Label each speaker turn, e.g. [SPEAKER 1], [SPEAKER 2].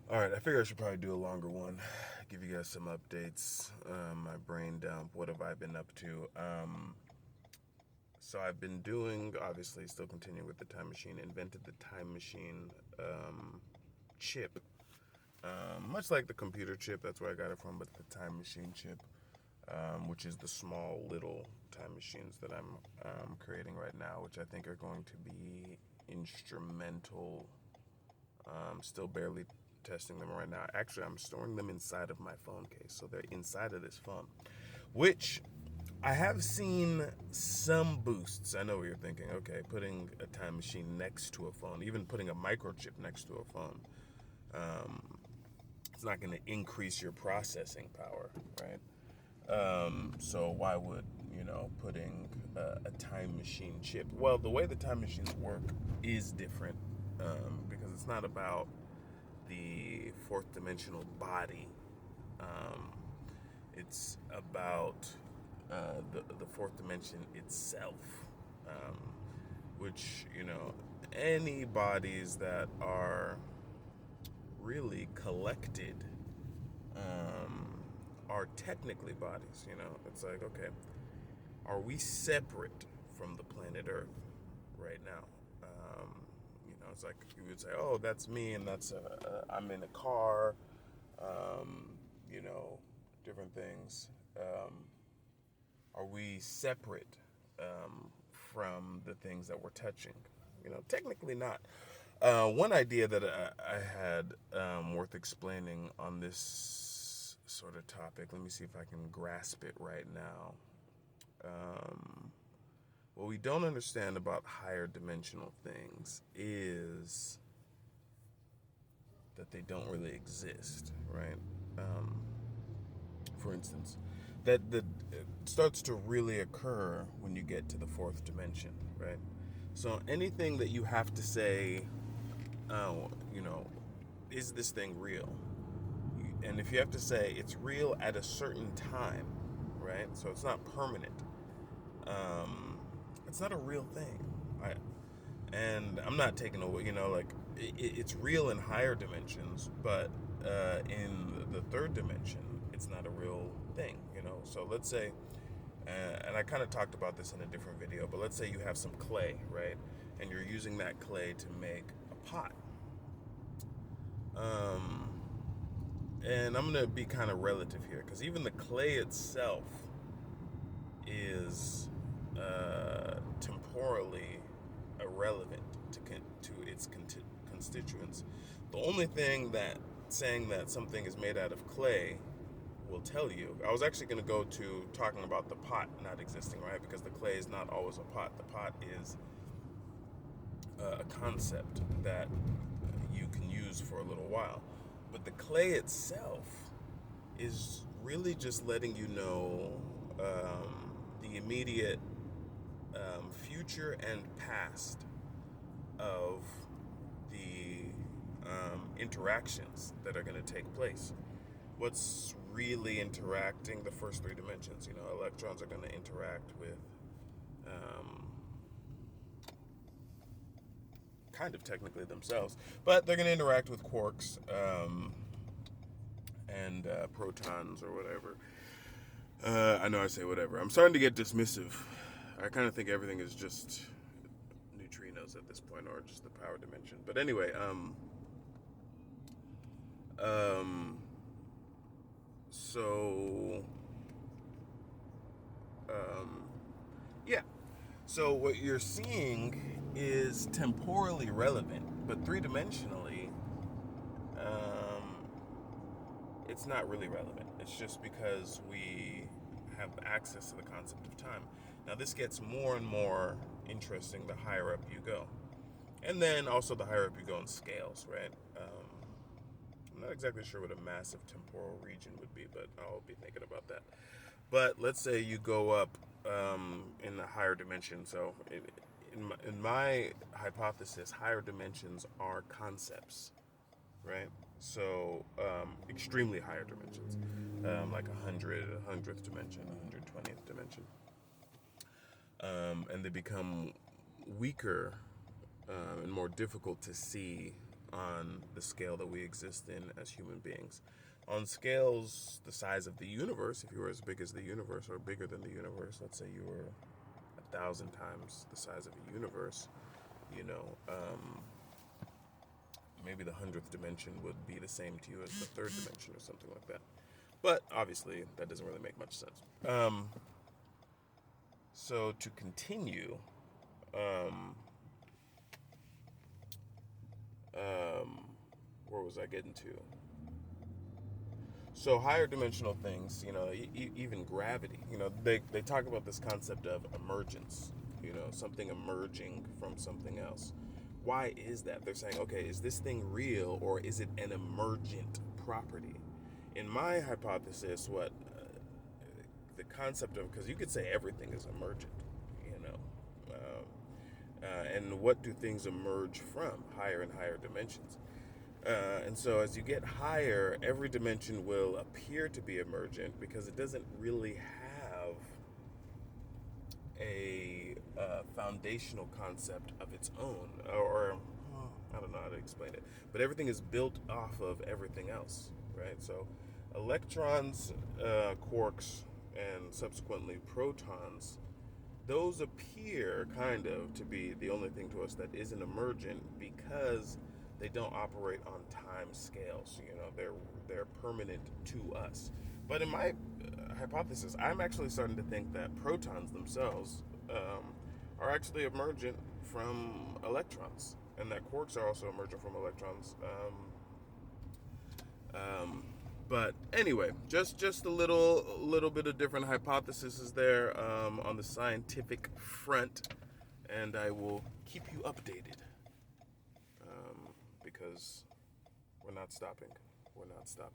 [SPEAKER 1] All right, I figure I should probably do a longer one, give you guys some updates, my brain dump, what have I been up to. So I've been doing, obviously, still continuing with the time machine, invented the time machine chip, much like the computer chip, that's where I got it from, but the time machine chip, which is the small little time machines that I'm creating right now, which I think are going to be instrumental. Still barely testing them right now. Actually, I'm storing them inside of my phone case, so they're inside of this phone, which I have seen some boosts. I know what you're thinking. Okay, putting a time machine next to a phone, even putting a microchip next to a phone, um, it's not going to increase your processing power, right? So why would putting a time machine chip? Well, the way the time machines work is different because it's not about the fourth dimensional body. Um, it's about the fourth dimension itself, um, which any bodies that are really collected um, are technically bodies. It's like, okay, are we separate from the planet Earth right now? It's like you would say, oh, that's me, and I'm in a car, um, you know, different things. Um, are we separate from the things that we're touching? Technically not. One idea that I had worth explaining on this sort of topic, let me see if I can grasp it right now. Um, what we don't understand about higher dimensional things is that they don't really exist, right? Um, for instance, that starts to really occur when you get to the fourth dimension, right? So anything that you have to say, oh, is this thing real? And if you have to say it's real at a certain time, right? So it's not permanent. Um, it's not a real thing. And I'm not taking away, like it's real in higher dimensions, but in the third dimension, it's not a real thing. So let's say, and I kind of talked about this in a different video, but let's say you have some clay, right? And you're using that clay to make a pot. Um, and I'm gonna be kind of relative here, because even the clay itself is temporally irrelevant to its constituents. The only thing that saying that something is made out of clay will tell you. I was actually going to go to talking about the pot not existing, right? Because the clay is not always a pot. The pot is a concept that you can use for a little while. But the clay itself is really just letting you know the immediate future and past of the interactions that are going to take place. What's really interacting the first three dimensions? Electrons are going to interact with um, kind of technically themselves, but they're going to interact with quarks and protons or whatever. I know I say whatever. I'm starting to get dismissive. I kind of think everything is just neutrinos at this point, or just the power dimension. But anyway, um, so, um, yeah. So what you're seeing is temporally relevant, but three dimensionally, um, it's not really relevant. It's just because we have access to the concept of time. Now, this gets more and more interesting the higher up you go. And then also the higher up you go in scales, right? I'm not exactly sure what a massive temporal region would be, but I'll be thinking about that. But let's say you go up in a higher dimension. So, in my hypothesis, higher dimensions are concepts, right? So, extremely higher dimensions, like a hundredth dimension, 120th dimension, and they become weaker and more difficult to see on the scale that we exist in as human beings. On scales the size of the universe, if you were as big as the universe or bigger than the universe, let's say you were 1,000 times the size of a universe, you know, maybe the 100th dimension would be the same to you as the third dimension or something like that. But obviously, that doesn't really make much sense. So to continue, um, where was I getting to? So higher dimensional things, you know, even gravity, you know, they talk about this concept of emergence, you know, something emerging from something else. Why is that? They're saying, okay, is this thing real or is it an emergent property? In my hypothesis, what the concept of, because you could say everything is emergent, you know, and what do things emerge from? Higher and higher dimensions. And so as you get higher, every dimension will appear to be emergent because it doesn't really have a foundational concept of its own, or I don't know how to explain it, but everything is built off of everything else, right? So electrons, quarks, and subsequently protons, those appear kind of to be the only thing to us that isn't emergent because they don't operate on time scales. You know, they're permanent to us. But in my hypothesis, I'm actually starting to think that protons themselves are actually emergent from electrons, and that quarks are also emergent from electrons. But anyway, just a little bit of different hypotheses there on the scientific front, and I will keep you updated because we're not stopping. We're not stopping.